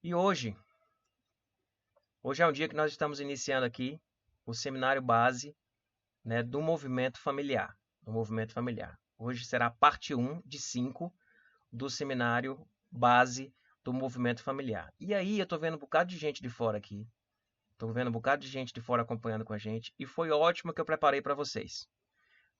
E hoje é um dia que nós estamos iniciando aqui o seminário base, né, do movimento familiar. Hoje será a parte 1 de 5 do seminário base do movimento familiar. E aí eu estou vendo um bocado de gente de fora aqui. Estou vendo um bocado de gente de fora acompanhando com a gente. E foi ótimo que eu preparei para vocês.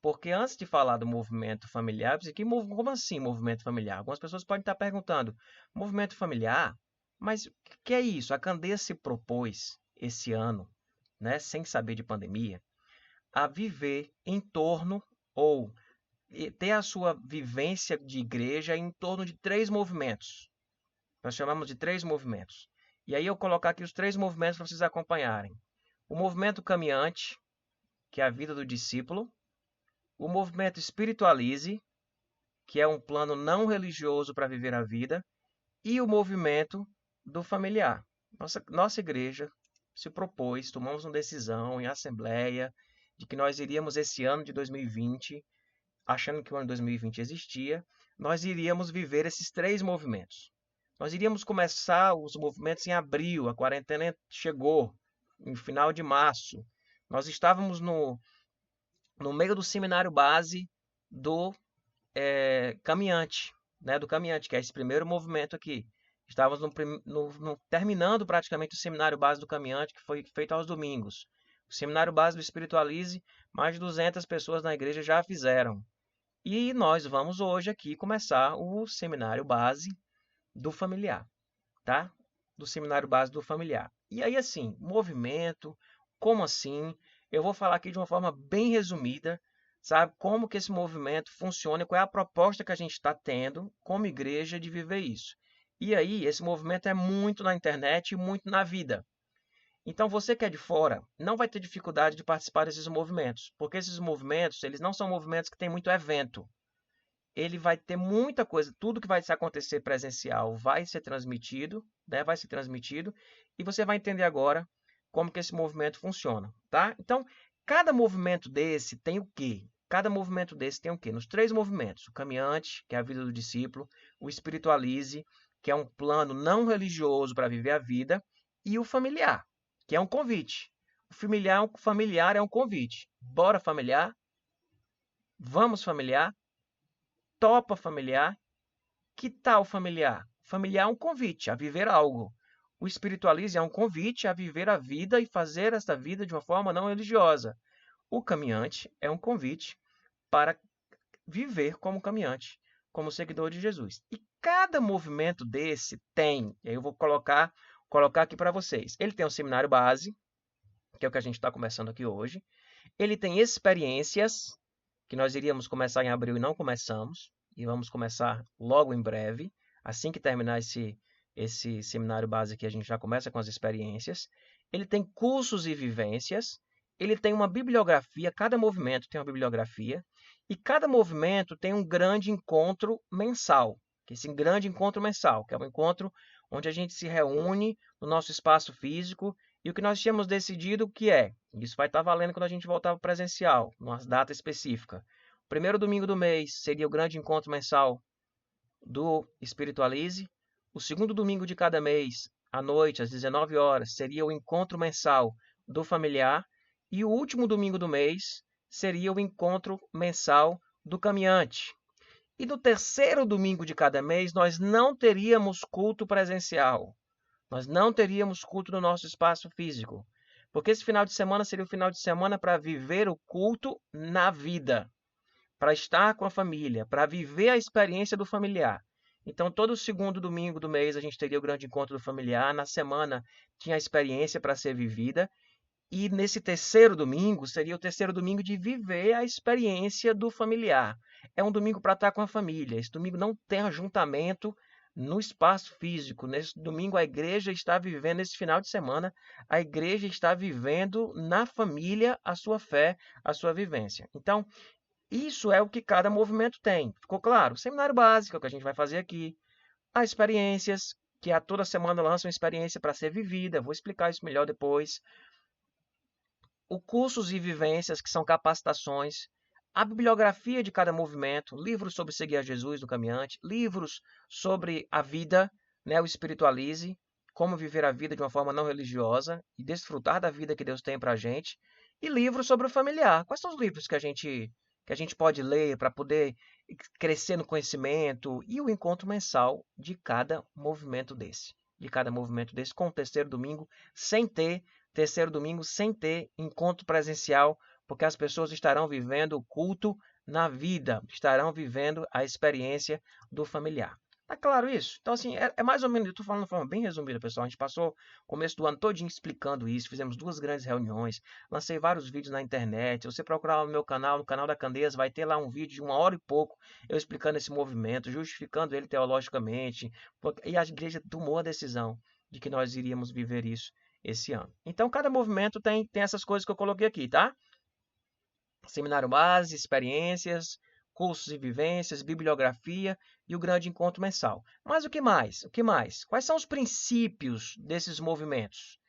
Porque antes de falar do movimento familiar, como assim movimento familiar? Algumas pessoas podem estar perguntando, movimento familiar? Mas o que é isso? A Candeia se propôs esse ano, né, sem saber de pandemia, a viver em torno ou ter a sua vivência de igreja em torno de 3 movimentos. Nós chamamos de 3 movimentos. E aí eu colocar aqui os 3 movimentos para vocês acompanharem. O movimento caminhante, que é a vida do discípulo. O movimento Espiritualize, que é um plano não religioso para viver a vida. E o movimento do familiar. Nossa igreja se propôs, tomamos uma decisão em assembleia, de que nós iríamos esse ano de 2020, achando que o ano de 2020 existia, nós iríamos viver esses 3 movimentos. Nós iríamos começar os movimentos em abril, a quarentena chegou, no final de março. Nós estávamos no meio do seminário base do caminhante, né, do caminhante, que é esse primeiro movimento aqui. Estávamos terminando praticamente o seminário base do caminhante, que foi feito aos domingos. O seminário base do Espiritualize, mais de 200 pessoas na igreja já fizeram. E nós vamos hoje aqui começar o seminário base do familiar, tá? Do seminário base do familiar. E aí, assim, movimento, como assim? Eu vou falar aqui de uma forma bem resumida, sabe? Como que esse movimento funciona, qual é a proposta que a gente está tendo como igreja de viver isso. E aí, esse movimento é muito na internet e muito na vida. Então, você que é de fora, não vai ter dificuldade de participar desses movimentos, porque esses movimentos, eles não são movimentos que têm muito evento. Ele vai ter muita coisa, tudo que vai acontecer presencial vai ser transmitido, né? Vai ser transmitido, e você vai entender agora como que esse movimento funciona, tá? Então, cada movimento desse tem o quê? Cada movimento desse tem o quê? Nos 3 movimentos, o caminhante, que é a vida do discípulo, o espiritualize, que é um plano não religioso para viver a vida, e o familiar, que é um convite. O familiar é um convite. Bora familiar? Vamos familiar? Topa familiar? Que tal familiar? Familiar é um convite a viver algo. O espiritualismo é um convite a viver a vida e fazer esta vida de uma forma não religiosa. O caminhante é um convite para viver como caminhante, como seguidor de Jesus. E cada movimento desse tem, e aí eu vou colocar aqui para vocês. Ele tem um seminário base, que é o que a gente está começando aqui hoje. Ele tem experiências, que nós iríamos começar em abril e não começamos, e vamos começar logo em breve. Assim que terminar esse seminário base aqui, a gente já começa com as experiências. Ele tem cursos e vivências. Ele tem uma bibliografia, cada movimento tem uma bibliografia. E cada movimento tem um grande encontro mensal. Que esse grande encontro mensal, que é um encontro onde a gente se reúne no nosso espaço físico. E o que nós tínhamos decidido que isso vai estar valendo quando a gente voltar para o presencial, numa data específica. O primeiro domingo do mês seria o grande encontro mensal do Espiritualize. O segundo domingo de cada mês, à noite, às 19 horas, seria o encontro mensal do familiar. E o último domingo do mês seria o encontro mensal do caminhante. E no terceiro domingo de cada mês, nós não teríamos culto presencial. Nós não teríamos culto no nosso espaço físico. Porque esse final de semana seria o final de semana para viver o culto na vida. Para estar com a família, para viver a experiência do familiar. Então, todo segundo domingo do mês a gente teria o grande encontro do familiar. Na semana tinha a experiência para ser vivida. E nesse terceiro domingo, seria o terceiro domingo de viver a experiência do familiar. É um domingo para estar com a família. Esse domingo não tem ajuntamento no espaço físico. Nesse domingo a igreja está vivendo, esse final de semana, a igreja está vivendo na família a sua fé, a sua vivência. Então, isso é o que cada movimento tem. Ficou claro? O seminário básico, que a gente vai fazer aqui. As experiências, que a toda semana lança uma experiência para ser vivida. Vou explicar isso melhor depois. O cursos e vivências, que são capacitações, a bibliografia de cada movimento, livros sobre seguir a Jesus do caminhante, livros sobre a vida, né, o espiritualize, Como viver a vida de uma forma não religiosa e desfrutar da vida que Deus tem para a gente. E livros sobre o familiar. Quais são os livros que a gente pode ler para poder crescer no conhecimento? E o encontro mensal de cada movimento desse. De cada movimento desse, com o terceiro domingo sem ter encontro presencial, porque as pessoas estarão vivendo o culto na vida, estarão vivendo a experiência do familiar. Tá claro isso? Então, assim, é mais ou menos, eu estou falando de forma bem resumida, pessoal. A gente passou o começo do ano todinho explicando isso, fizemos 2 grandes reuniões, lancei vários vídeos na internet. Se você procurar lá no meu canal, no canal da Candeias, vai ter lá um vídeo de 1 hora e pouco, eu explicando esse movimento, justificando ele teologicamente, e a igreja tomou a decisão de que nós iríamos viver isso esse ano. Então, cada movimento tem essas coisas que eu coloquei aqui, tá? Seminário base, experiências, cursos e vivências, bibliografia e o grande encontro mensal. Mas o que mais? O que mais? Quais são os princípios desses movimentos?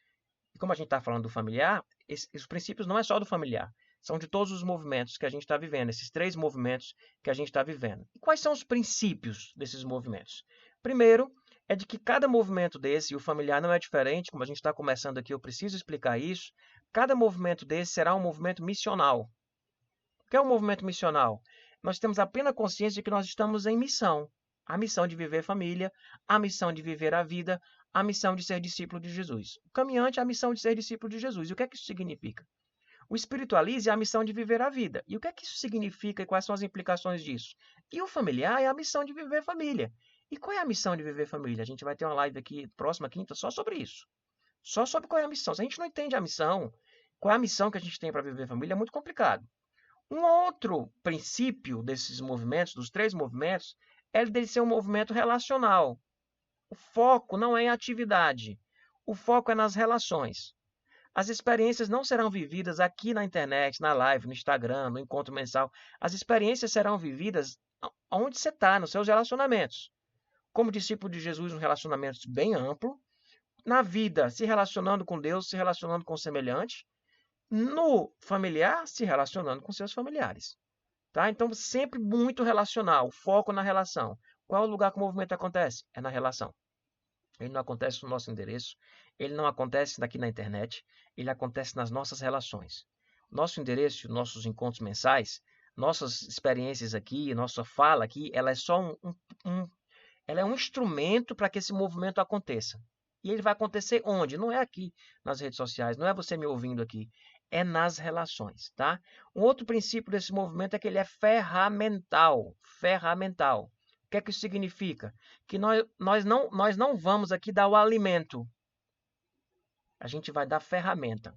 E como a gente está falando do familiar, os princípios não é só do familiar, são de todos os movimentos que a gente está vivendo, esses 3 movimentos que a gente está vivendo. E quais são os princípios desses movimentos? Primeiro, é de que cada movimento desse, e o familiar não é diferente, como a gente está começando aqui, eu preciso explicar isso, cada movimento desse será um movimento missional. O que é um movimento missional? Nós temos a plena consciência de que nós estamos em missão. A missão de viver família, a missão de viver a vida, a missão de ser discípulo de Jesus. O caminhante é a missão de ser discípulo de Jesus. E o que é que isso significa? O espiritualize é a missão de viver a vida. E o que é que isso significa e quais são as implicações disso? E o familiar é a missão de viver família. E qual é a missão de viver família? A gente vai ter uma live aqui próxima quinta só sobre isso. Só sobre qual é a missão. Se a gente não entende a missão, qual é a missão que a gente tem para viver família, é muito complicado. Um outro princípio desses movimentos, dos 3 movimentos, é de ser um movimento relacional. O foco não é em atividade, o foco é nas relações. As experiências não serão vividas aqui na internet, na live, no Instagram, no encontro mensal. As experiências serão vividas onde você está, nos seus relacionamentos. Como discípulo de Jesus, um relacionamento bem amplo. Na vida, se relacionando com Deus, se relacionando com o semelhante. No familiar, se relacionando com seus familiares. Tá? Então, sempre muito relacional, foco na relação. Qual é o lugar que o movimento acontece? É na relação. Ele não acontece no nosso endereço, ele não acontece aqui na internet, ele acontece nas nossas relações. Nosso endereço, nossos encontros mensais, nossas experiências aqui, nossa fala aqui, ela é só ela é um instrumento para que esse movimento aconteça. E ele vai acontecer onde? Não é aqui nas redes sociais, não é você me ouvindo aqui, é nas relações, tá? Um outro princípio desse movimento é que ele é ferramental, ferramental. O que é que isso significa? Que nós não vamos aqui dar o alimento. A gente vai dar ferramenta.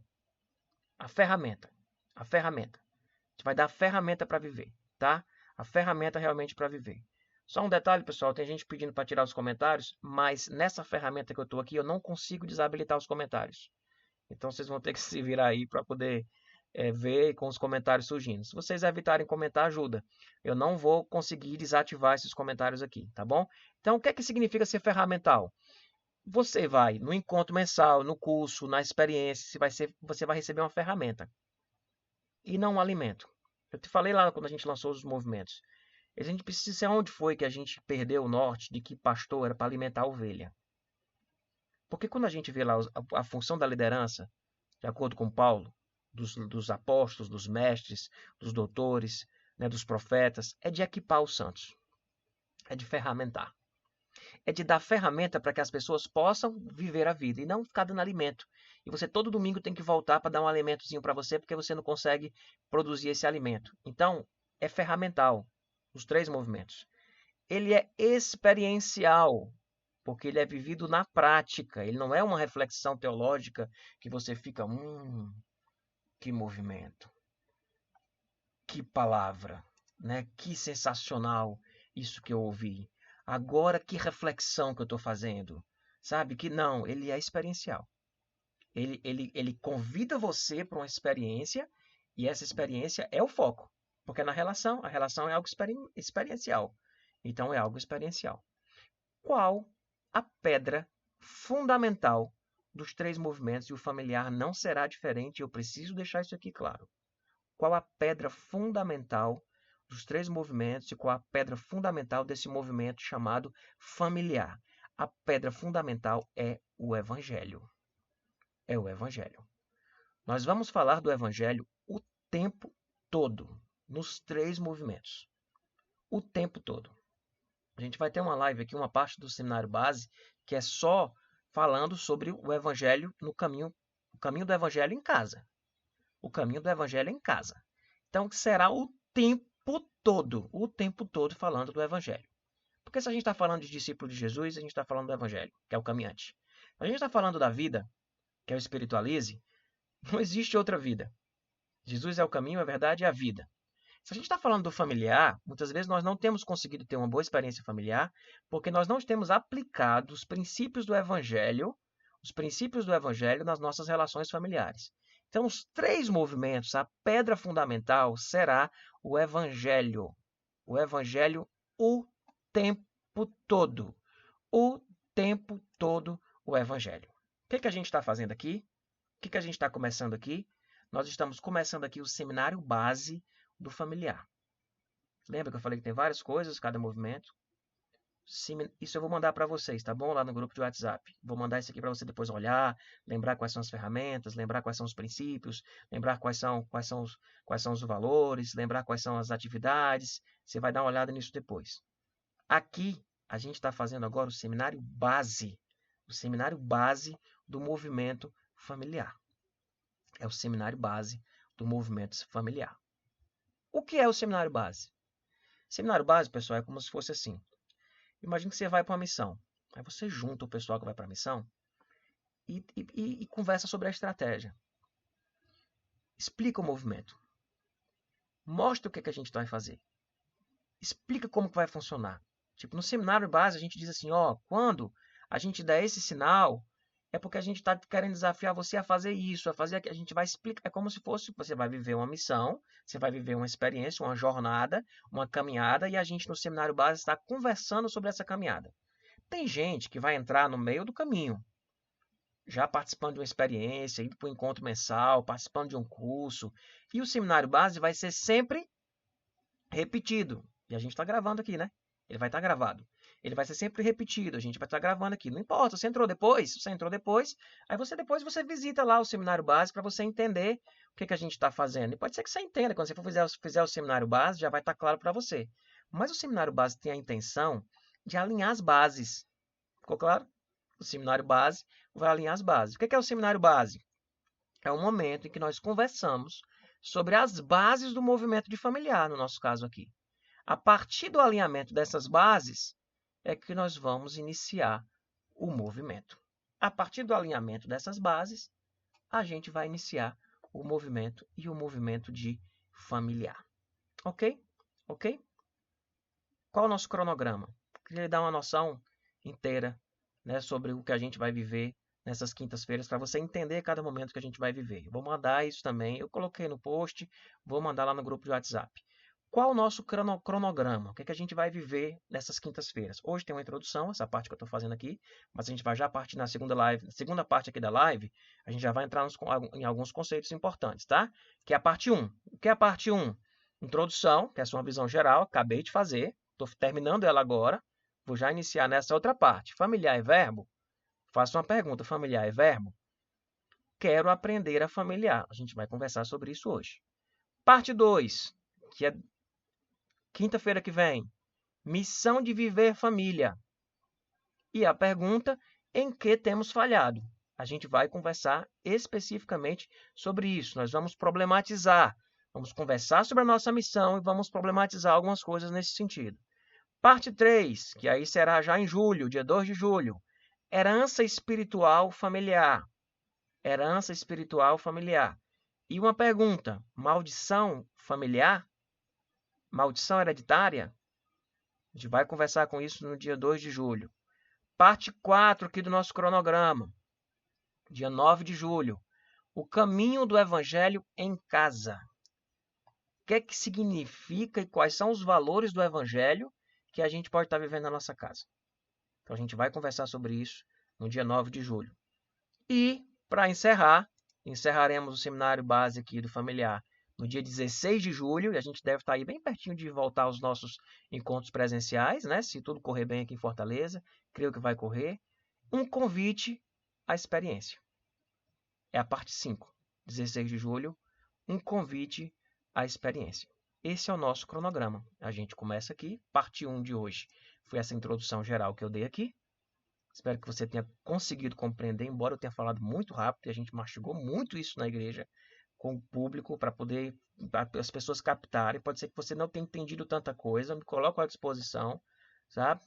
A ferramenta. A ferramenta. A gente vai dar a ferramenta para viver, tá? A ferramenta realmente para viver. Só um detalhe, pessoal, tem gente pedindo para tirar os comentários, mas nessa ferramenta que eu estou aqui, eu não consigo desabilitar os comentários. Então vocês vão ter que se virar aí para poder ver com os comentários surgindo. Se vocês evitarem comentar, ajuda. Eu não vou conseguir desativar esses comentários aqui, tá bom? Então, o que é que significa ser ferramental? Você vai no encontro mensal, no curso, na experiência, você vai receber uma ferramenta e não um alimento. Eu te falei lá quando a gente lançou os movimentos. A gente precisa saber onde foi que a gente perdeu o norte de que pastor era para alimentar a ovelha. Porque quando a gente vê lá a função da liderança, de acordo com Paulo, dos apóstolos, dos mestres, dos doutores, né, dos profetas, é de equipar os santos. É de ferramentar. É de dar ferramenta para que as pessoas possam viver a vida e não ficar dando alimento. E você todo domingo tem que voltar para dar um alimentozinho para você porque você não consegue produzir esse alimento. Então, é ferramental os 3 movimentos. Ele é experiencial, porque ele é vivido na prática. Ele não é uma reflexão teológica que você fica, que movimento, que palavra, né? Que sensacional isso que eu ouvi. Agora que reflexão que eu estou fazendo, sabe? Que não, ele é experiencial. Ele convida você para uma experiência e essa experiência é o foco, porque na relação, a relação é algo experiencial. Então é algo experiencial. Qual a pedra fundamental dos 3 movimentos? E o familiar não será diferente, eu preciso deixar isso aqui claro. Qual a pedra fundamental dos 3 movimentos e qual a pedra fundamental desse movimento chamado familiar? a pedra fundamental é o Evangelho. É o Evangelho. Nós vamos falar do Evangelho o tempo todo, nos 3 movimentos. O tempo todo. A gente vai ter uma live aqui, uma parte do seminário base, que é só falando sobre o Evangelho no caminho, o caminho do Evangelho em casa. O caminho do Evangelho em casa. Então, será o tempo todo falando do Evangelho. Porque se a gente está falando de discípulo de Jesus, a gente está falando do Evangelho, que é o caminhante. Se a gente está falando da vida, que é o espiritualize, não existe outra vida. Jesus é o caminho, a verdade e a vida. Se a gente está falando do familiar, muitas vezes nós não temos conseguido ter uma boa experiência familiar, porque nós não temos aplicado os princípios do Evangelho nas nossas relações familiares. Então, os 3 movimentos, a pedra fundamental será o Evangelho. O Evangelho o tempo todo. O tempo todo o Evangelho. O que a gente está fazendo aqui? O que a gente está começando aqui? Nós estamos começando aqui o seminário base do familiar. Lembra que eu falei que tem várias coisas, cada movimento? Isso eu vou mandar para vocês, tá bom? Lá no grupo de WhatsApp. Vou mandar isso aqui para você depois olhar, lembrar quais são as ferramentas, lembrar quais são os princípios, lembrar quais são os valores, lembrar quais são as atividades. Você vai dar uma olhada nisso depois. Aqui, a gente está fazendo agora o seminário base do movimento familiar. É o seminário base do movimento familiar. O que é o seminário base? Seminário base, pessoal, é como se fosse assim. Imagina que você vai para uma missão. Aí você junta o pessoal que vai para a missão e conversa sobre a estratégia. Explica o movimento. Mostra o que a gente vai fazer. Explica como que vai funcionar. Tipo, no seminário base a gente diz assim, quando a gente der esse sinal, é porque a gente está querendo desafiar você a fazer isso, a fazer aquilo. A gente vai explicar, é como se fosse, você vai viver uma missão, você vai viver uma experiência, uma jornada, uma caminhada, e a gente no seminário base está conversando sobre essa caminhada. Tem gente que vai entrar no meio do caminho, já participando de uma experiência, indo para um encontro mensal, participando de um curso, e o seminário base vai ser sempre repetido. E a gente está gravando aqui, né? Ele vai estar gravado. Ele vai ser sempre repetido, a gente vai estar gravando aqui. Não importa, você entrou depois, aí você visita lá o seminário base para você entender o que a gente está fazendo. E pode ser que você entenda, quando você fizer o seminário base, já vai estar claro para você. Mas o seminário base tem a intenção de alinhar as bases. Ficou claro? O seminário base vai alinhar as bases. O que é o seminário base? É o momento em que nós conversamos sobre as bases do movimento de familiar, no nosso caso aqui. A partir do alinhamento dessas bases, é que nós vamos iniciar o movimento. A partir do alinhamento dessas bases, a gente vai iniciar o movimento e o movimento de familiar. Ok? Ok? Qual é o nosso cronograma? Queria lhe dar uma noção inteira, né, sobre o que a gente vai viver nessas quintas-feiras, para você entender cada momento que a gente vai viver. Eu vou mandar isso também, eu coloquei no post, vou mandar lá no grupo de WhatsApp. Qual o nosso cronograma? O que a gente vai viver nessas quintas-feiras? Hoje tem uma introdução, essa parte que eu estou fazendo aqui, mas a gente vai já partir na segunda parte aqui da live, a gente já vai entrar em alguns conceitos importantes, tá? Que é a parte 1. O que é a parte 1? Introdução, que é a sua visão geral, acabei de fazer, estou terminando ela agora, vou já iniciar nessa outra parte. Familiar é verbo? Faço uma pergunta, familiar é verbo? Quero aprender a familiar. A gente vai conversar sobre isso hoje. Parte 2, que é quinta-feira que vem, missão de viver família. E a pergunta, em que temos falhado? A gente vai conversar especificamente sobre isso. Nós vamos problematizar, vamos conversar sobre a nossa missão e vamos problematizar algumas coisas nesse sentido. Parte 3, que aí será já em julho, dia 2 de julho. Herança espiritual familiar. Herança espiritual familiar. E uma pergunta, maldição familiar? Maldição hereditária? A gente vai conversar com isso no dia 2 de julho. Parte 4 aqui do nosso cronograma. Dia 9 de julho. O caminho do Evangelho em casa. O que é que significa e quais são os valores do Evangelho que a gente pode estar vivendo na nossa casa? Então, a gente vai conversar sobre isso no dia 9 de julho. E, para encerrar, encerraremos o seminário base aqui do familiar no dia 16 de julho, e a gente deve estar aí bem pertinho de voltar aos nossos encontros presenciais, né? Se tudo correr bem aqui em Fortaleza, creio que vai correr. Um convite à experiência. É a parte 5, 16 de julho, um convite à experiência. Esse é o nosso cronograma. A gente começa aqui, parte 1 de hoje. Foi essa introdução geral que eu dei aqui. Espero que você tenha conseguido compreender, embora eu tenha falado muito rápido, e a gente mastigou muito isso na igreja com o público para poder as pessoas captarem. Pode ser que você não tenha entendido tanta coisa, me coloco à disposição, sabe?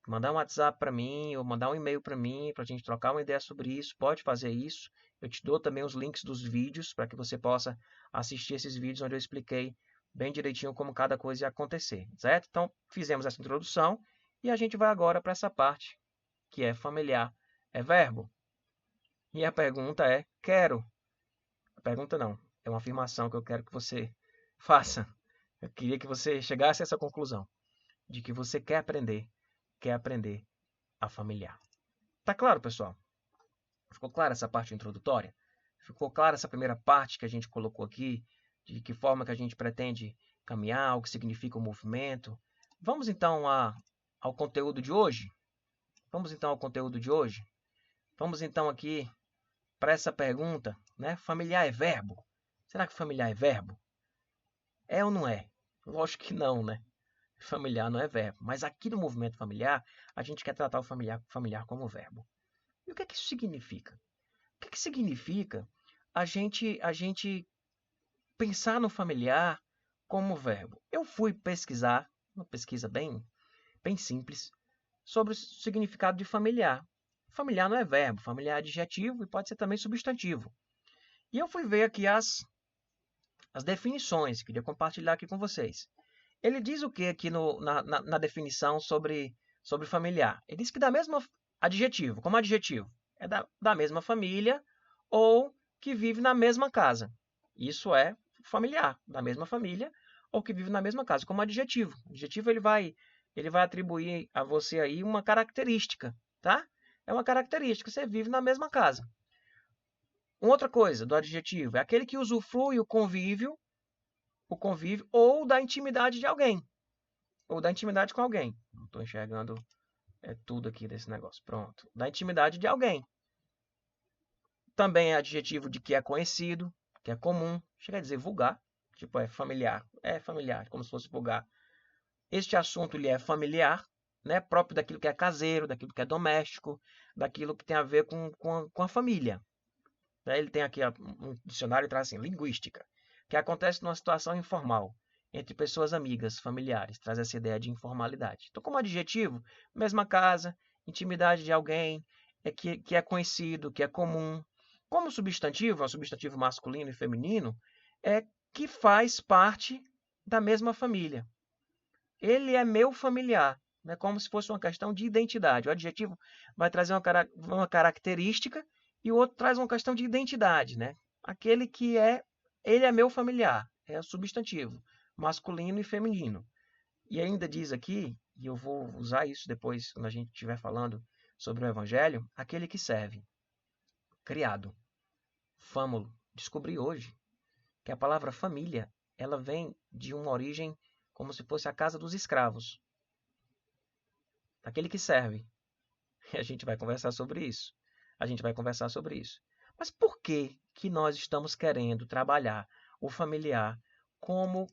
Mandar um WhatsApp para mim ou mandar um e-mail para mim para a gente trocar uma ideia sobre isso. Pode fazer isso. Eu te dou também os links dos vídeos para que você possa assistir esses vídeos onde eu expliquei bem direitinho como cada coisa ia acontecer, certo? Então, fizemos essa introdução e a gente vai agora para essa parte que é familiar. É verbo? E a pergunta é quero. A pergunta não, é uma afirmação que eu quero que você faça. Eu queria que você chegasse a essa conclusão de que você quer aprender a familiar. Tá claro, pessoal? Ficou clara essa parte introdutória? Ficou clara essa primeira parte que a gente colocou aqui, de que forma que a gente pretende caminhar, o que significa o movimento? Vamos então ao conteúdo de hoje? Vamos então ao conteúdo de hoje? Vamos então aqui para essa pergunta, né? Familiar é verbo? Será que familiar é verbo? É ou não é? Lógico que não, né? Familiar não é verbo. Mas aqui no movimento familiar, a gente quer tratar o familiar como verbo. E o que é que isso significa? O que é que significa a gente pensar no familiar como verbo? Eu fui pesquisar, uma pesquisa bem simples, sobre o significado de familiar. Familiar não é verbo, familiar é adjetivo e pode ser também substantivo. E eu fui ver aqui as definições, queria compartilhar aqui com vocês. Ele diz o que aqui na definição sobre familiar? Ele diz que da mesma adjetivo, como adjetivo, é da mesma família ou que vive na mesma casa. Isso é familiar, da mesma família ou que vive na mesma casa, como adjetivo. O adjetivo ele vai atribuir a você aí uma característica, tá? É uma característica, você vive na mesma casa. Uma outra coisa do adjetivo é aquele que usufrui o convívio ou da intimidade de alguém, ou da intimidade com alguém. Não estou enxergando tudo aqui desse negócio. Pronto. Da intimidade de alguém. Também é adjetivo de que é conhecido, que é comum. Chega a dizer vulgar. Tipo, é familiar. É familiar, como se fosse vulgar. Este assunto ele é familiar, né? Próprio daquilo que é caseiro, daquilo que é doméstico, daquilo que tem a ver com a família. Ele tem aqui um dicionário e traz assim, linguística, que acontece numa situação informal, entre pessoas amigas, familiares, traz essa ideia de informalidade. Então, como adjetivo, mesma casa, intimidade de alguém, que é conhecido, que é comum. Como substantivo, é um substantivo masculino e feminino, é que faz parte da mesma família. Ele é meu familiar, né? Como se fosse uma questão de identidade. O adjetivo vai trazer uma característica e o outro traz uma questão de identidade, né? Aquele que ele é meu familiar, é o substantivo, masculino e feminino. E ainda diz aqui, e eu vou usar isso depois quando a gente estiver falando sobre o evangelho, aquele que serve, criado, fâmulo. Descobri hoje que a palavra família, ela vem de uma origem como se fosse a casa dos escravos. Aquele que serve. E a gente vai conversar sobre isso. Mas por que nós estamos querendo trabalhar o familiar como,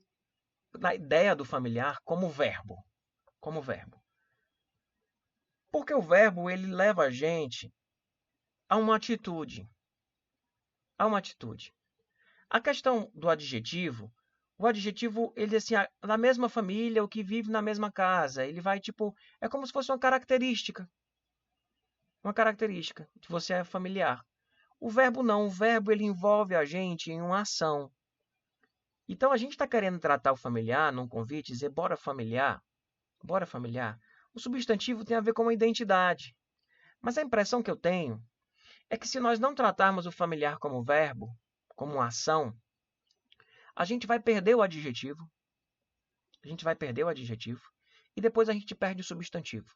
na ideia do familiar, como verbo? Como verbo. Porque o verbo, ele leva a gente a uma atitude. A uma atitude. A questão do adjetivo, o adjetivo, ele assim, na mesma família, o que vive na mesma casa, ele vai tipo, é como se fosse uma característica. Uma característica de você é familiar. O verbo não, o verbo ele envolve a gente em uma ação. Então a gente está querendo tratar o familiar num convite, dizer bora familiar. O substantivo tem a ver com a identidade. Mas a impressão que eu tenho é que se nós não tratarmos o familiar como verbo, como uma ação, a gente vai perder o adjetivo. E depois a gente perde o substantivo.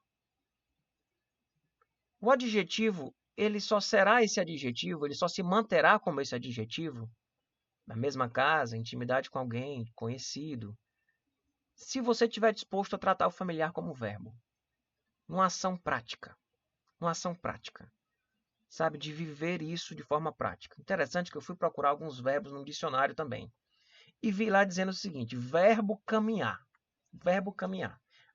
O adjetivo, ele só será esse adjetivo, ele só se manterá como esse adjetivo na mesma casa, intimidade com alguém conhecido, se você estiver disposto a tratar o familiar como verbo, numa ação prática, sabe, de viver isso de forma prática. Interessante que eu fui procurar alguns verbos no dicionário também, e vi lá dizendo o seguinte, verbo caminhar.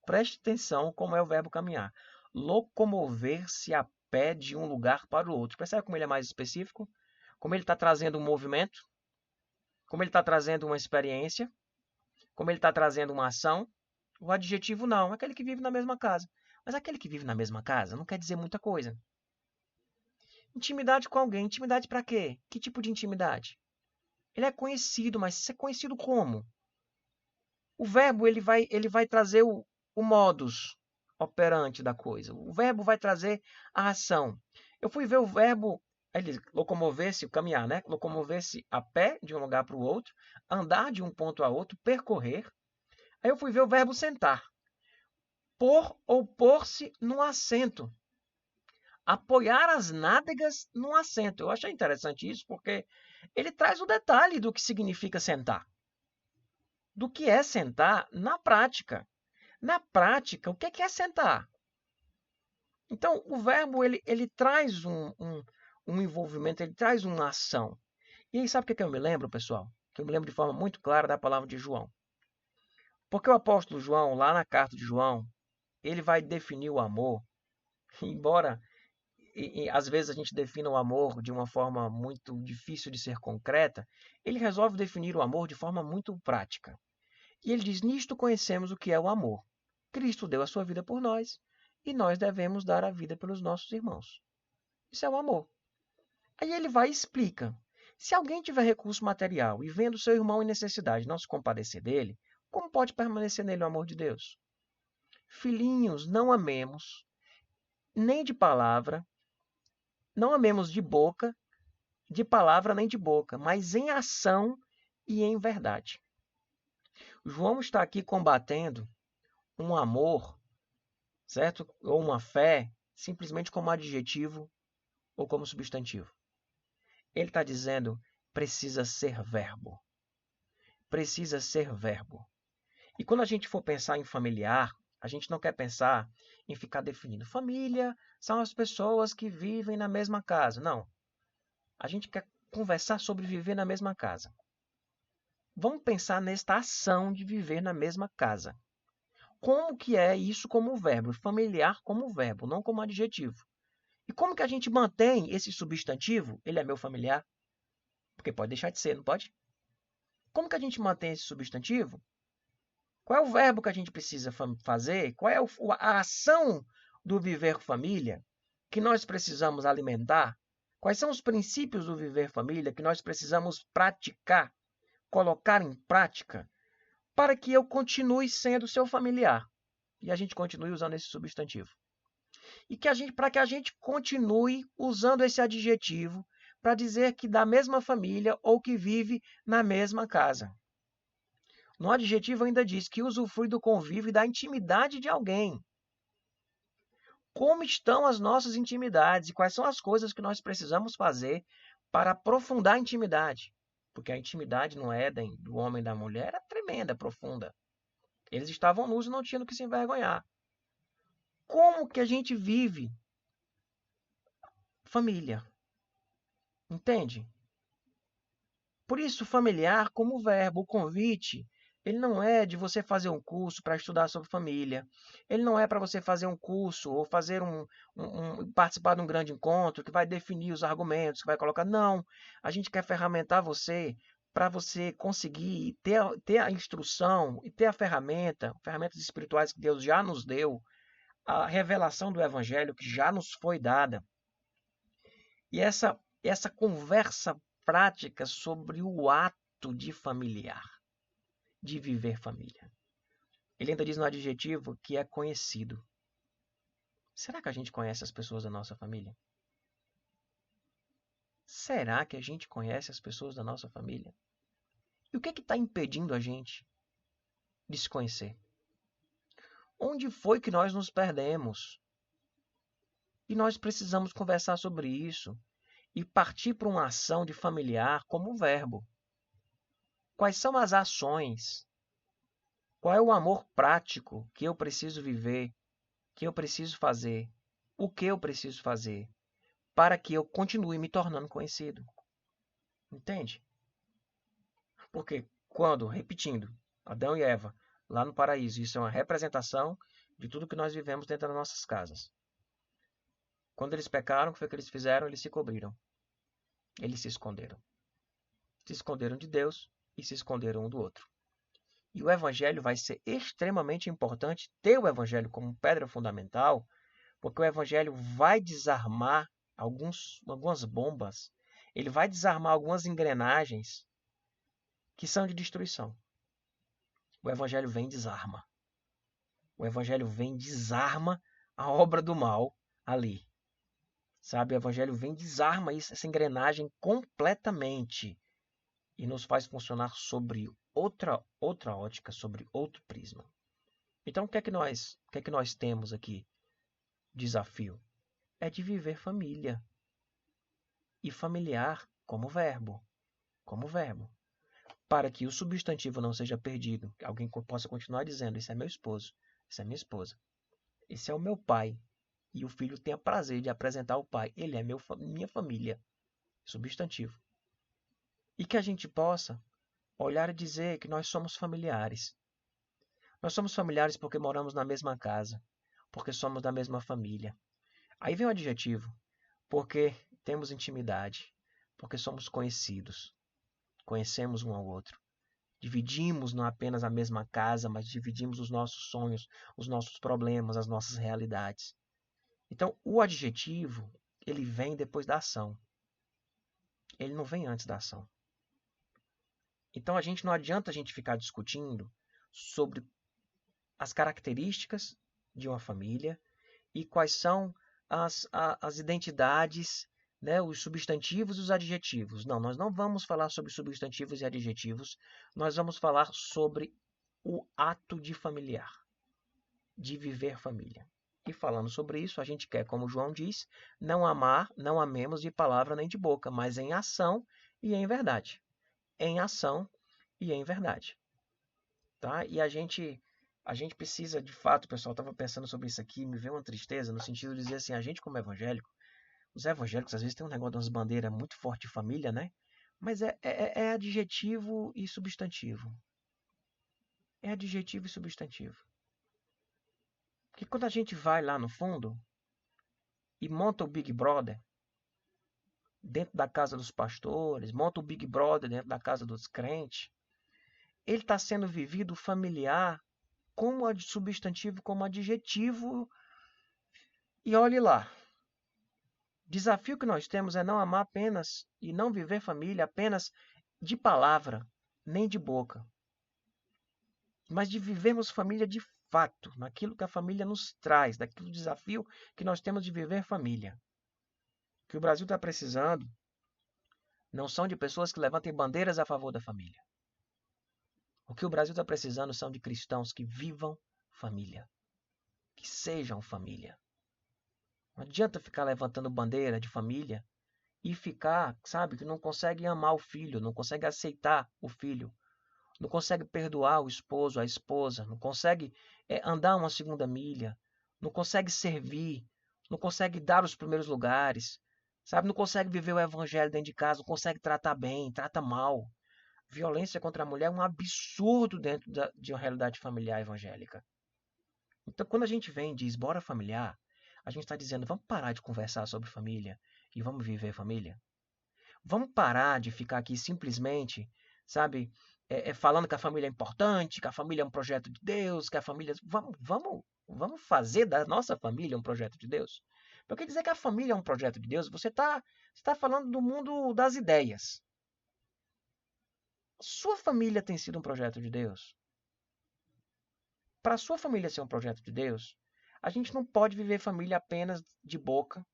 Preste atenção como é o verbo caminhar. Locomover-se a pé de um lugar para o outro. Percebe como ele é mais específico? Como ele está trazendo um movimento? Como ele está trazendo uma experiência? Como ele está trazendo uma ação? O adjetivo não, aquele que vive na mesma casa. Mas aquele que vive na mesma casa não quer dizer muita coisa. Intimidade com alguém. Intimidade para quê? Que tipo de intimidade? Ele é conhecido, mas ser conhecido como? O verbo ele vai trazer o modus operandi da coisa. O verbo vai trazer a ação. Eu fui ver o verbo ele locomover-se, caminhar, né? Locomover-se a pé de um lugar para o outro, andar de um ponto a outro, percorrer. Aí eu fui ver o verbo sentar. Pôr ou pôr-se no assento. Apoiar as nádegas no assento. Eu achei interessante isso porque ele traz o detalhe do que significa sentar. Do que é sentar na prática. Na prática, o que é sentar? Então, o verbo ele traz um envolvimento, ele traz uma ação. E aí, sabe o que eu me lembro, pessoal? Que eu me lembro de forma muito clara da palavra de João. Porque o apóstolo João, lá na carta de João, ele vai definir o amor, embora às vezes a gente defina o amor de uma forma muito difícil de ser concreta, ele resolve definir o amor de forma muito prática. E ele diz: Nisto conhecemos o que é o amor. Cristo deu a sua vida por nós e nós devemos dar a vida pelos nossos irmãos. Isso é o amor. Aí ele vai e explica. Se alguém tiver recurso material e vendo seu irmão em necessidade não se compadecer dele, como pode permanecer nele o amor de Deus? Filhinhos, não amemos, nem de palavra, não amemos de boca, de palavra nem de boca, mas em ação e em verdade. João está aqui combatendo um amor, certo? Ou uma fé, simplesmente como adjetivo ou como substantivo. Ele está dizendo, precisa ser verbo. Precisa ser verbo. E quando a gente for pensar em familiar, a gente não quer pensar em ficar definindo. Família são as pessoas que vivem na mesma casa. Não. A gente quer conversar sobre viver na mesma casa. Vamos pensar nesta ação de viver na mesma casa. Como que é isso como verbo? Familiar como verbo, não como adjetivo. E como que a gente mantém esse substantivo? Ele é meu familiar? Porque pode deixar de ser, não pode? Como que a gente mantém esse substantivo? Qual é o verbo que a gente precisa fazer? Qual é a ação do viver família que nós precisamos alimentar? Quais são os princípios do viver família que nós precisamos praticar, colocar em prática, para que eu continue sendo seu familiar e a gente continue usando esse substantivo? E para que a gente continue usando esse adjetivo para dizer que da mesma família ou que vive na mesma casa. No adjetivo ainda diz que usufrui do convívio e da intimidade de alguém. Como estão as nossas intimidades e quais são as coisas que nós precisamos fazer para aprofundar a intimidade? Porque a intimidade no Éden do homem e da mulher era tremenda, profunda. Eles estavam nus e não tinham do que se envergonhar. Como que a gente vive família? Entende? Por isso, familiar como verbo, o convite, ele não é de você fazer um curso para estudar sobre família. Ele não é para você fazer um curso ou fazer participar de um grande encontro que vai definir os argumentos, que vai colocar. Não, a gente quer ferramentar você para você conseguir ter a instrução e ter a ferramentas espirituais que Deus já nos deu, a revelação do Evangelho que já nos foi dada. E essa conversa prática sobre o ato de familiar, de viver família. Ele ainda diz no adjetivo que é conhecido. Será que a gente conhece as pessoas da nossa família? Será que a gente conhece as pessoas da nossa família? E o que está impedindo a gente de se conhecer? Onde foi que nós nos perdemos? E nós precisamos conversar sobre isso e partir para uma ação de familiar como verbo. Quais são as ações? Qual é o amor prático que eu preciso viver, que eu preciso fazer, o que eu preciso fazer, para que eu continue me tornando conhecido? Entende? Porque quando, repetindo, Adão e Eva, lá no paraíso, isso é uma representação de tudo que nós vivemos dentro das nossas casas. Quando eles pecaram, o que foi que eles fizeram? Eles se cobriram. Eles se esconderam. Se esconderam de Deus e se esconderam um do outro. E o Evangelho vai ser extremamente importante ter o Evangelho como pedra fundamental, porque o Evangelho vai desarmar algumas bombas, ele vai desarmar algumas engrenagens que são de destruição. O Evangelho vem e desarma. O Evangelho vem e desarma a obra do mal ali. Sabe, o Evangelho vem e desarma essa engrenagem completamente e nos faz funcionar sobre outra ótica, sobre outro prisma. Então, o que é que nós temos aqui? Desafio é de viver família e familiar como verbo, para que o substantivo não seja perdido, que alguém possa continuar dizendo: esse é meu esposo, essa é minha esposa, esse é o meu pai, e o filho tenha prazer de apresentar o pai, ele é minha família, substantivo. E que a gente possa olhar e dizer que nós somos familiares. Nós somos familiares porque moramos na mesma casa, porque somos da mesma família. Aí vem o adjetivo, porque temos intimidade, porque somos conhecidos, conhecemos um ao outro. Dividimos não apenas a mesma casa, mas dividimos os nossos sonhos, os nossos problemas, as nossas realidades. Então, o adjetivo, ele vem depois da ação. Ele não vem antes da ação. Então, não adianta a gente ficar discutindo sobre as características de uma família e quais são as identidades, né, os substantivos e os adjetivos. Não, nós não vamos falar sobre substantivos e adjetivos, nós vamos falar sobre o ato de familiar, de viver família. E falando sobre isso, a gente quer, como João diz, não amemos de palavra nem de boca, mas em ação e em verdade. Em ação e em verdade. Tá? E a gente precisa, de fato, pessoal, estava pensando sobre isso aqui, me veio uma tristeza, no sentido de dizer assim, a gente como evangélico, os evangélicos às vezes tem um negócio de umas bandeiras muito forte de família, né? Mas é adjetivo e substantivo. É adjetivo e substantivo. Porque quando a gente vai lá no fundo e monta o Big Brother dentro da casa dos pastores, monta o Big Brother dentro da casa dos crentes, ele está sendo vivido familiar como substantivo, como adjetivo. E olhe lá, o desafio que nós temos é não amar apenas e não viver família apenas de palavra, nem de boca, mas de vivermos família de fato, naquilo que a família nos traz, daquilo desafio que nós temos de viver família. O que o Brasil está precisando não são de pessoas que levantem bandeiras a favor da família. O que o Brasil está precisando são de cristãos que vivam família, que sejam família. Não adianta ficar levantando bandeira de família e ficar, sabe, que não consegue amar o filho, não consegue aceitar o filho, não consegue perdoar o esposo, a esposa, não consegue andar uma segunda milha, não consegue servir, não consegue dar os primeiros lugares, sabe, não consegue viver o evangelho dentro de casa, não consegue tratar bem, trata mal. Violência contra a mulher é um absurdo dentro de uma realidade familiar evangélica. Então, quando a gente vem e diz bora familiar, a gente está dizendo vamos parar de conversar sobre família e vamos viver família. Vamos parar de ficar aqui simplesmente, sabe, falando que a família é importante, que a família é um projeto de Deus, que a família... Vamos fazer da nossa família um projeto de Deus. Porque dizer que a família é um projeto de Deus, você está falando do mundo das ideias. Sua família tem sido um projeto de Deus? Para a sua família ser um projeto de Deus, a gente não pode viver família apenas de boca,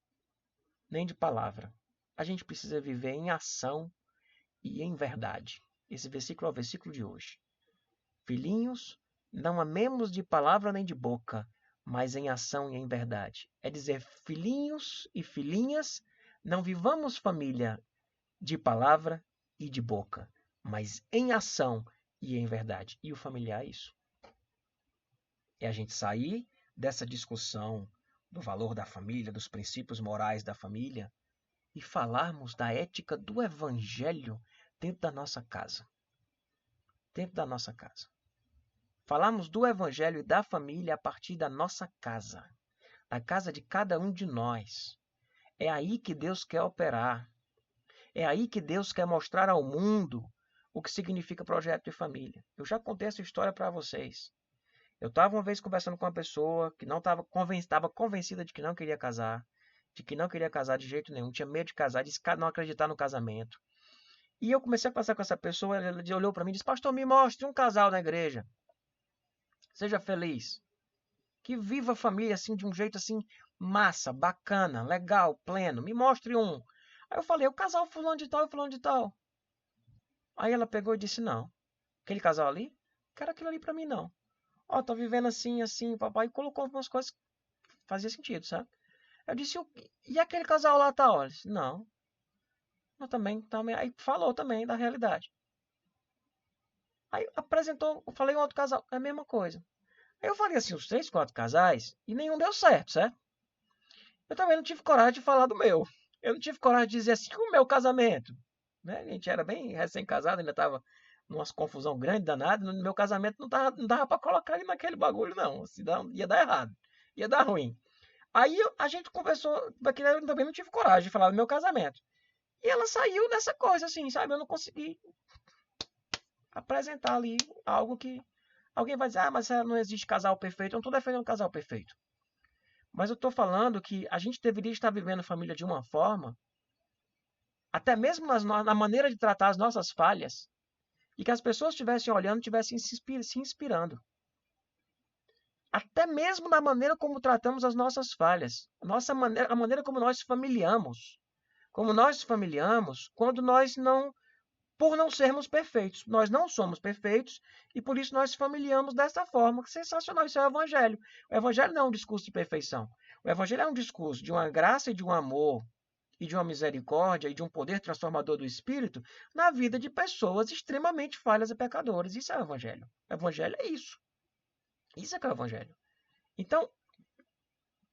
nem de palavra. A gente precisa viver em ação e em verdade. Esse versículo é o versículo de hoje. Filhinhos, não amemos de palavra nem de boca, mas em ação e em verdade. É dizer, filhinhos e filhinhas, não vivamos família de palavra e de boca, mas em ação e em verdade. E o familiar é isso. É a gente sair dessa discussão do valor da família, dos princípios morais da família, e falarmos da ética do evangelho dentro da nossa casa. Dentro da nossa casa. Falarmos do evangelho e da família a partir da nossa casa. Da casa de cada um de nós. É aí que Deus quer operar. É aí que Deus quer mostrar ao mundo o que significa projeto de família. Eu já contei essa história para vocês. Eu estava uma vez conversando com uma pessoa que não estava convencida de que não queria casar, de que não queria casar de jeito nenhum, tinha medo de casar, disse que não acreditar no casamento. E eu comecei a conversar com essa pessoa, ela olhou para mim e disse: Pastor, me mostre um casal na igreja. Seja feliz. Que viva a família assim, de um jeito assim, massa, bacana, legal, pleno. Me mostre um. Aí eu falei: o casal fulano de tal e fulano de tal. Aí ela pegou e disse: não. Aquele casal ali? Quero aquilo ali para mim, não. Ó, tô vivendo assim, assim, papai. E colocou algumas coisas que fazia sentido, sabe? Eu disse: e aquele casal lá tá? Olha, disse, não. Mas também. Aí falou também da realidade. Aí apresentou, eu falei um outro casal, é a mesma coisa. Aí eu falei assim, os 3, 4 casais, e nenhum deu certo, certo? Eu também não tive coragem de falar do meu. Eu não tive coragem de dizer assim, o meu casamento. Né? A gente era bem recém-casado, ainda tava numa confusão grande, danada. No meu casamento não dava pra colocar ele naquele bagulho, não. Ia dar errado. Ia dar ruim. Aí a gente conversou, daquele eu também não tive coragem de falar do meu casamento. E ela saiu dessa coisa, assim, sabe? Eu não consegui apresentar ali algo que alguém vai dizer, mas não existe casal perfeito. Eu não estou defendendo casal perfeito. Mas eu estou falando que a gente deveria estar vivendo família de uma forma, até mesmo na maneira de tratar as nossas falhas, e que as pessoas estivessem olhando, estivessem se inspirando. Até mesmo na maneira como tratamos as nossas falhas. A maneira como nós familiamos. Como nós familiamos quando nós não por não sermos perfeitos. Nós não somos perfeitos e por isso nós familiamos dessa forma. Sensacional, isso é o Evangelho. O Evangelho não é um discurso de perfeição. O Evangelho é um discurso de uma graça e de um amor e de uma misericórdia e de um poder transformador do Espírito na vida de pessoas extremamente falhas e pecadoras. Isso é o Evangelho. O Evangelho é isso. Isso é que é o Evangelho. Então,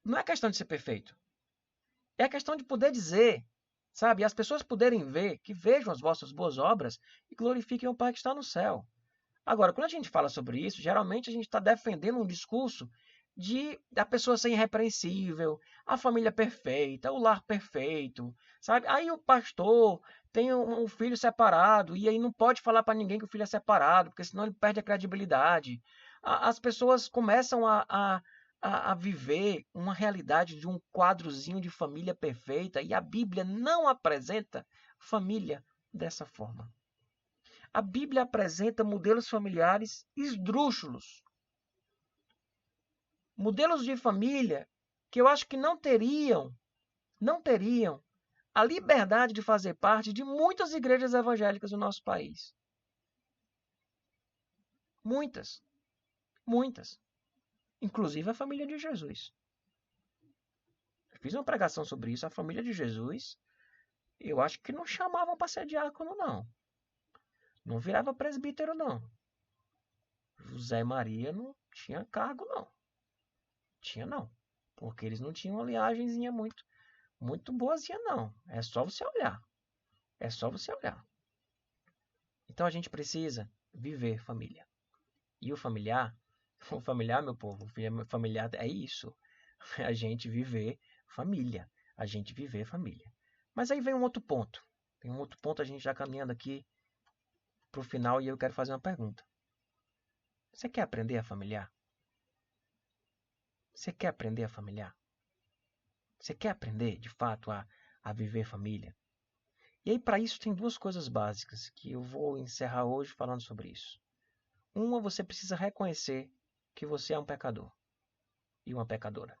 não é questão de ser perfeito. É a questão de poder dizer, sabe? E as pessoas poderem ver, que vejam as vossas boas obras e glorifiquem o Pai que está no céu. Agora, quando a gente fala sobre isso, geralmente a gente está defendendo um discurso de a pessoa ser irrepreensível, a família perfeita, o lar perfeito, sabe? Aí o pastor tem um filho separado e aí não pode falar para ninguém que o filho é separado, porque senão ele perde a credibilidade. As pessoas começam a viver uma realidade de um quadrozinho de família perfeita e a Bíblia não apresenta família dessa forma. A Bíblia apresenta modelos familiares esdrúxulos. Modelos de família que eu acho que não teriam a liberdade de fazer parte de muitas igrejas evangélicas do nosso país. Muitas. Muitas. Inclusive a família de Jesus. Eu fiz uma pregação sobre isso. A família de Jesus, eu acho que não chamavam para ser diácono, não. Não virava presbítero, não. José e Maria não tinha cargo, não. Tinha, não. Porque eles não tinham uma linhagemzinha muito boazinha, não. É só você olhar. É só você olhar. Então a gente precisa viver família. E o familiar, meu povo, o familiar é isso. A gente viver família. A gente viver família. Mas aí vem um outro ponto. Tem um outro ponto, a gente já caminhando aqui pro final e eu quero fazer uma pergunta. Você quer aprender a familiar? Você quer aprender a familiar? Você quer aprender, de fato, a viver família? E aí, para isso, tem duas coisas básicas que eu vou encerrar hoje falando sobre isso. Uma, você precisa reconhecer que você é um pecador e uma pecadora.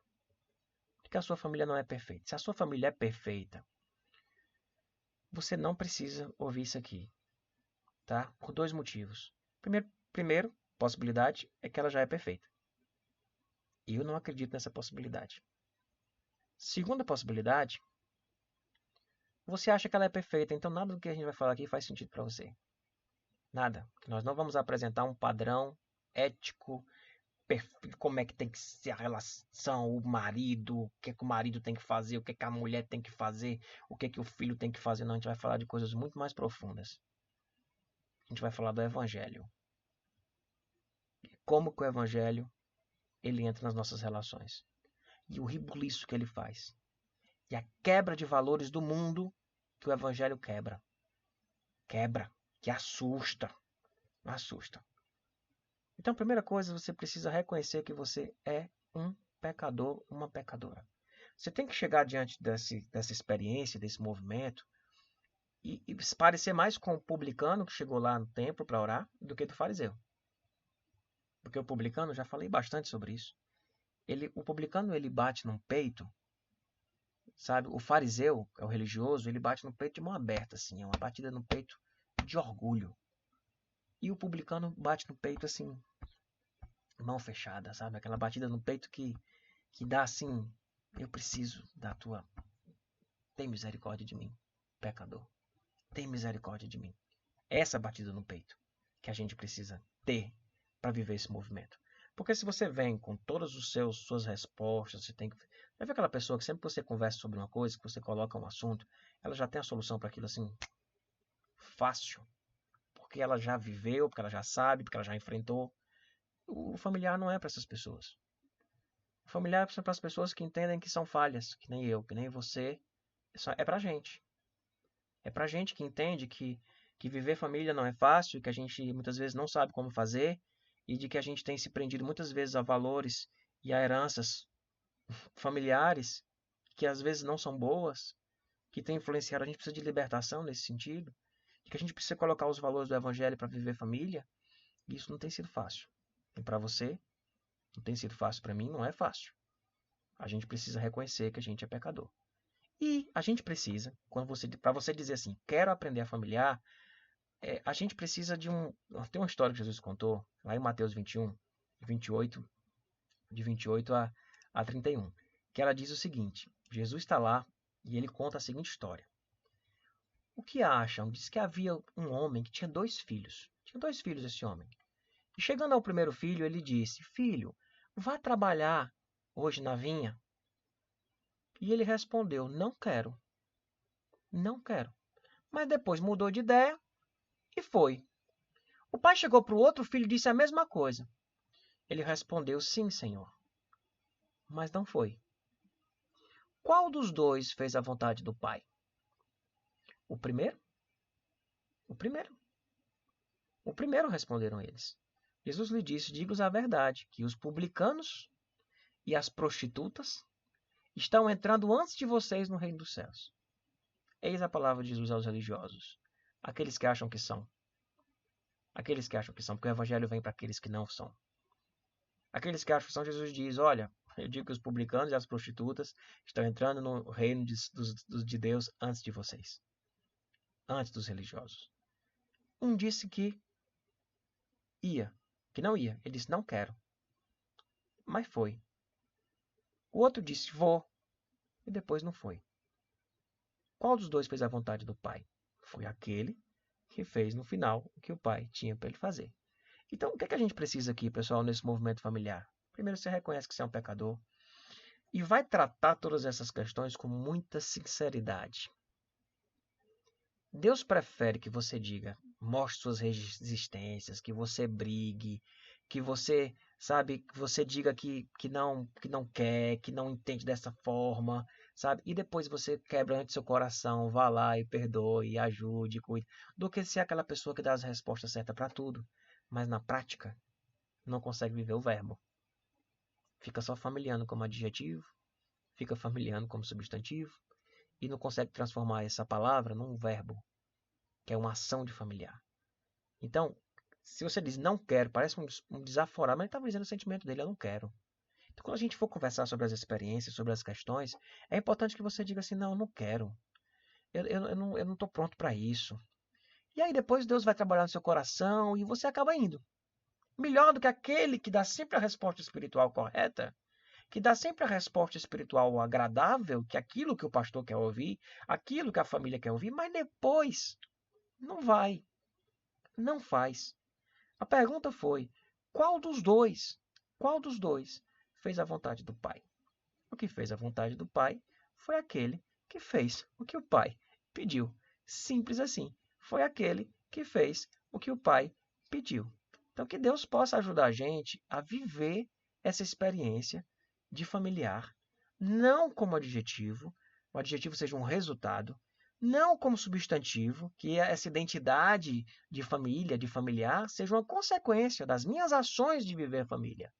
Porque a sua família não é perfeita. Se a sua família é perfeita, você não precisa ouvir isso aqui, tá? Por dois motivos. Primeiro, possibilidade é que ela já é perfeita. E eu não acredito nessa possibilidade. Segunda possibilidade, você acha que ela é perfeita, então nada do que a gente vai falar aqui faz sentido para você. Nada. Nós não vamos apresentar um padrão ético, perfil, como é que tem que ser a relação, o marido, o que o marido tem que fazer, o que a mulher tem que fazer, o que o filho tem que fazer. Não, a gente vai falar de coisas muito mais profundas. A gente vai falar do Evangelho. Como que o Evangelho ele entra nas nossas relações. E o ribuliço que ele faz. E a quebra de valores do mundo que o Evangelho quebra. Quebra. Que assusta. Assusta. Então, a primeira coisa, você precisa reconhecer que você é um pecador, uma pecadora. Você tem que chegar diante dessa experiência, desse movimento, e parecer mais com o publicano que chegou lá no templo para orar do que do fariseu. Porque o publicano, já falei bastante sobre isso, o publicano ele bate no peito, sabe? O fariseu, que é o religioso, ele bate no peito de mão aberta, assim, é uma batida no peito de orgulho. E o publicano bate no peito assim, mão fechada, sabe? Aquela batida no peito que dá assim, eu preciso da tua. Tem misericórdia de mim, pecador. Tem misericórdia de mim. Essa batida no peito que a gente precisa ter para viver esse movimento. Porque se você vem com todas as suas respostas, você tem que... Já viu aquela pessoa que sempre que você conversa sobre uma coisa, que você coloca um assunto, ela já tem a solução para aquilo assim, fácil. Porque ela já viveu, porque ela já sabe, porque ela já enfrentou. O familiar não é para essas pessoas. O familiar é para as pessoas que entendem que são falhas, que nem eu, que nem você. É pra gente. É pra gente que entende que viver família não é fácil, que a gente muitas vezes não sabe como fazer, e de que a gente tem se prendido muitas vezes a valores e a heranças familiares que às vezes não são boas, que tem influenciado. A gente precisa de libertação nesse sentido, de que a gente precisa colocar os valores do Evangelho para viver família, e isso não tem sido fácil. E para você, não tem sido fácil, para mim não é fácil. A gente precisa reconhecer que a gente é pecador. E a gente precisa, para você dizer assim, quero aprender a familiar, a gente precisa de um... Tem uma história que Jesus contou, lá em Mateus 21, 28, de 28 a 31, que ela diz o seguinte, Jesus está lá e ele conta a seguinte história. O que acham? Diz que havia um homem que tinha 2 filhos. Tinha 2 filhos esse homem. E chegando ao primeiro filho, ele disse, filho, vá trabalhar hoje na vinha. E ele respondeu, não quero. Não quero. Mas depois mudou de ideia e foi. O pai chegou para o outro filho e disse a mesma coisa. Ele respondeu, sim, senhor. Mas não foi. Qual dos 2 fez a vontade do pai? O primeiro? O primeiro. O primeiro, responderam eles. Jesus lhe disse, digo-vos a verdade, que os publicanos e as prostitutas estão entrando antes de vocês no reino dos céus. Eis a palavra de Jesus aos religiosos. Aqueles que acham que são. Aqueles que acham que são, porque o evangelho vem para aqueles que não são. Aqueles que acham que são, Jesus diz, olha, eu digo que os publicanos e as prostitutas estão entrando no reino de Deus antes de vocês. Antes dos religiosos. Um disse que ia, que não ia. Ele disse, não quero. Mas foi. O outro disse, vou. E depois não foi. Qual dos 2 fez a vontade do pai? Foi aquele que fez no final o que o pai tinha para ele fazer. Então, o que a gente precisa aqui, pessoal, nesse movimento familiar? Primeiro, você reconhece que você é um pecador e vai tratar todas essas questões com muita sinceridade. Deus prefere que você diga, mostre suas resistências, que você brigue, que você, sabe, que você diga que não quer, que não entende dessa forma, sabe? E depois você quebra antes seu coração, vá lá e perdoe, ajude, cuide, do que ser aquela pessoa que dá as respostas certas para tudo, mas na prática não consegue viver o verbo. Fica só familiando como adjetivo, fica familiando como substantivo, e não consegue transformar essa palavra num verbo, que é uma ação de familiar. Então, se você diz não quero, parece um desaforado, mas ele está dizendo o sentimento dele, eu não quero. Então, quando a gente for conversar sobre as experiências, sobre as questões, é importante que você diga assim, não, eu não quero. Eu não estou pronto para isso. E aí depois Deus vai trabalhar no seu coração e você acaba indo. Melhor do que aquele que dá sempre a resposta espiritual correta, que dá sempre a resposta espiritual agradável, que é aquilo que o pastor quer ouvir, aquilo que a família quer ouvir, mas depois não vai. Não faz. A pergunta foi: qual dos dois? Qual dos dois fez a vontade do Pai? O que fez a vontade do Pai foi aquele que fez o que o Pai pediu. Simples assim. Foi aquele que fez o que o Pai pediu. Então, que Deus possa ajudar a gente a viver essa experiência de familiar, não como adjetivo, o adjetivo seja um resultado, não como substantivo, que essa identidade de família, de familiar, seja uma consequência das minhas ações de viver família,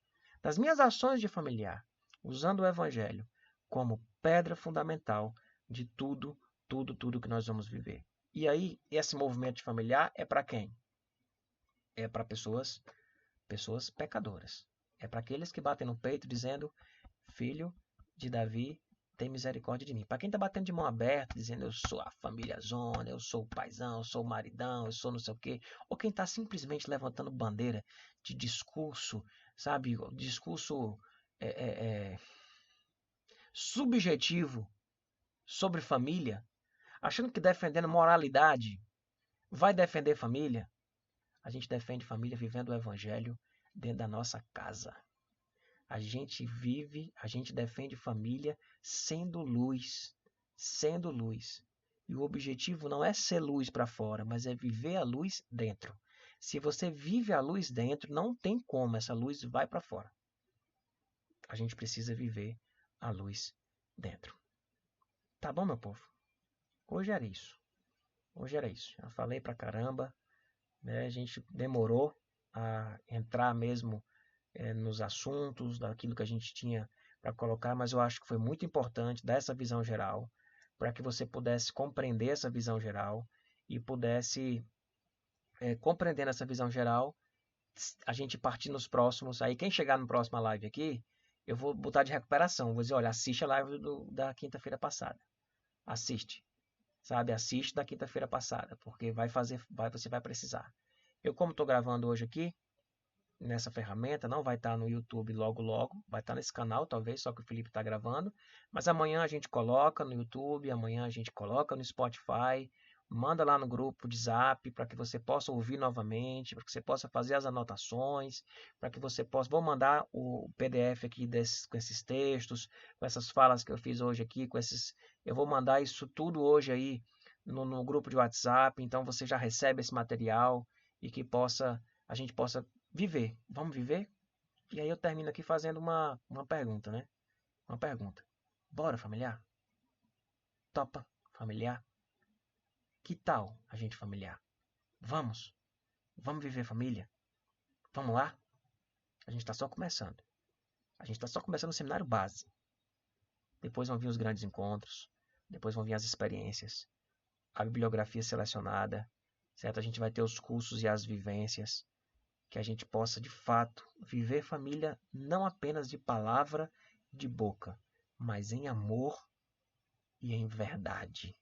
das minhas ações de familiar, usando o Evangelho como pedra fundamental de tudo que nós vamos viver. E aí, esse movimento familiar é para quem? É para pessoas pecadoras. É para aqueles que batem no peito dizendo: Filho de Davi, tem misericórdia de mim. Para quem está batendo de mão aberta, dizendo: eu sou a família zona, eu sou o paizão, eu sou o maridão, eu sou não sei o quê. Ou quem está simplesmente levantando bandeira de discurso, sabe? Discurso subjetivo sobre família, achando que defendendo moralidade vai defender família. A gente defende família vivendo o evangelho dentro da nossa casa. A gente vive, a gente defende família sendo luz, sendo luz. E o objetivo não é ser luz para fora, mas é viver a luz dentro. Se você vive a luz dentro, não tem como essa luz vai para fora. A gente precisa viver a luz dentro. Tá bom, meu povo? Hoje era isso. Hoje era isso. Já falei pra caramba, né? A gente demorou a entrar mesmo nos assuntos, daquilo que a gente tinha para colocar, mas eu acho que foi muito importante dar essa visão geral, para que você pudesse compreender essa visão geral e pudesse, compreendendo essa visão geral, a gente partir nos próximos. Aí quem chegar no próximo live aqui, eu vou botar de recuperação. Vou dizer: olha, assiste a live da quinta-feira passada. Assiste. Sabe? Assiste da quinta-feira passada, porque você vai precisar. Eu, como estou gravando hoje aqui, nessa ferramenta, não vai estar no YouTube logo logo, vai estar nesse canal talvez, só que o Felipe está gravando, mas amanhã a gente coloca no YouTube, amanhã a gente coloca no Spotify, manda lá no grupo de Zap para que você possa ouvir novamente, para que você possa fazer as anotações, para que você possa, vou mandar o PDF aqui com esses textos, com essas falas que eu fiz hoje aqui, eu vou mandar isso tudo hoje aí no grupo de WhatsApp, então você já recebe esse material e que a gente possa viver. Vamos viver? E aí eu termino aqui fazendo uma pergunta, né? Uma pergunta. Bora, familiar? Topa, familiar? Que tal a gente familiar? Vamos? Vamos viver família? Vamos lá? A gente está só começando. A gente está só começando o seminário base. Depois vão vir os grandes encontros. Depois vão vir as experiências. A bibliografia selecionada. Certo? A gente vai ter os cursos e as vivências. Que a gente possa, de fato, viver família não apenas de palavra e de boca, mas em amor e em verdade.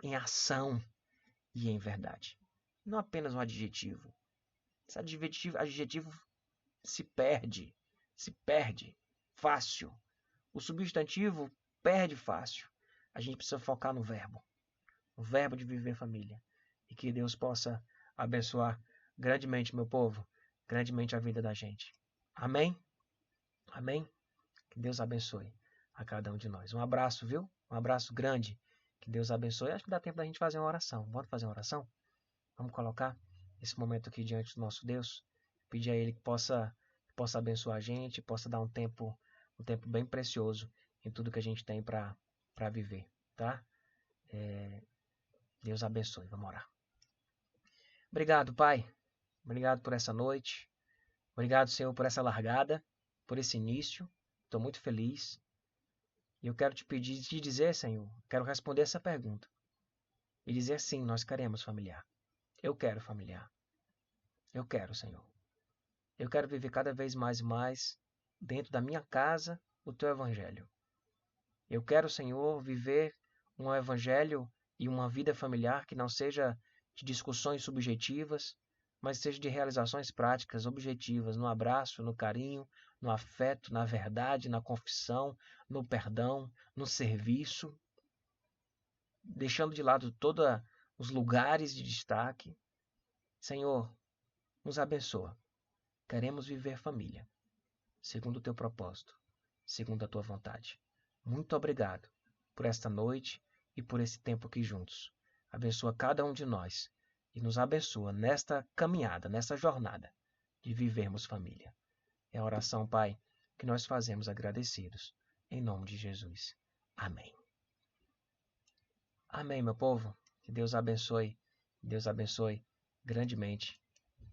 Em ação e em verdade. Não apenas um adjetivo. Esse adjetivo se perde fácil. O substantivo perde fácil. A gente precisa focar no verbo de viver família. E que Deus possa abençoar grandemente, meu povo, grandemente a vida da gente. Amém? Amém? Que Deus abençoe a cada um de nós. Um abraço, viu? Um abraço grande. Que Deus abençoe. Acho que dá tempo da gente fazer uma oração. Vamos fazer uma oração? Vamos colocar esse momento aqui diante do nosso Deus. Pedir a Ele que possa abençoar a gente, possa dar um tempo bem precioso em tudo que a gente tem para viver, tá? Deus abençoe. Vamos orar. Obrigado, Pai. Obrigado por essa noite. Obrigado, Senhor, por essa largada, por esse início. Estou muito feliz. E eu quero te dizer, Senhor, quero responder essa pergunta. E dizer sim, nós queremos familiar. Eu quero familiar. Eu quero, Senhor. Eu quero viver cada vez mais e mais dentro da minha casa o Teu Evangelho. Eu quero, Senhor, viver um Evangelho e uma vida familiar que não seja de discussões subjetivas, mas seja de realizações práticas, objetivas, no abraço, no carinho, no afeto, na verdade, na confissão, no perdão, no serviço, deixando de lado todos os lugares de destaque, Senhor, nos abençoa. Queremos viver família, segundo o teu propósito, segundo a tua vontade. Muito obrigado por esta noite e por esse tempo aqui juntos. Abençoa cada um de nós e nos abençoa nesta caminhada, nessa jornada de vivermos família. É a oração, Pai, que nós fazemos agradecidos. Em nome de Jesus. Amém. Amém, meu povo. Que Deus abençoe. Deus abençoe grandemente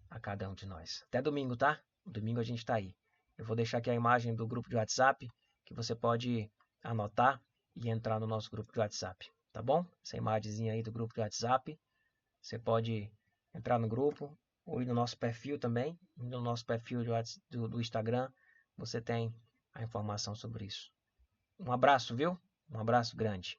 a cada um de nós. Até domingo, tá? Domingo a gente tá aí. Eu vou deixar aqui a imagem do grupo de WhatsApp, que você pode anotar e entrar no nosso grupo de WhatsApp, tá bom? Essa imagenzinha aí do grupo de WhatsApp. Você pode entrar no grupo ou ir no nosso perfil também. No nosso perfil do Instagram, você tem a informação sobre isso. Um abraço, viu? Um abraço grande.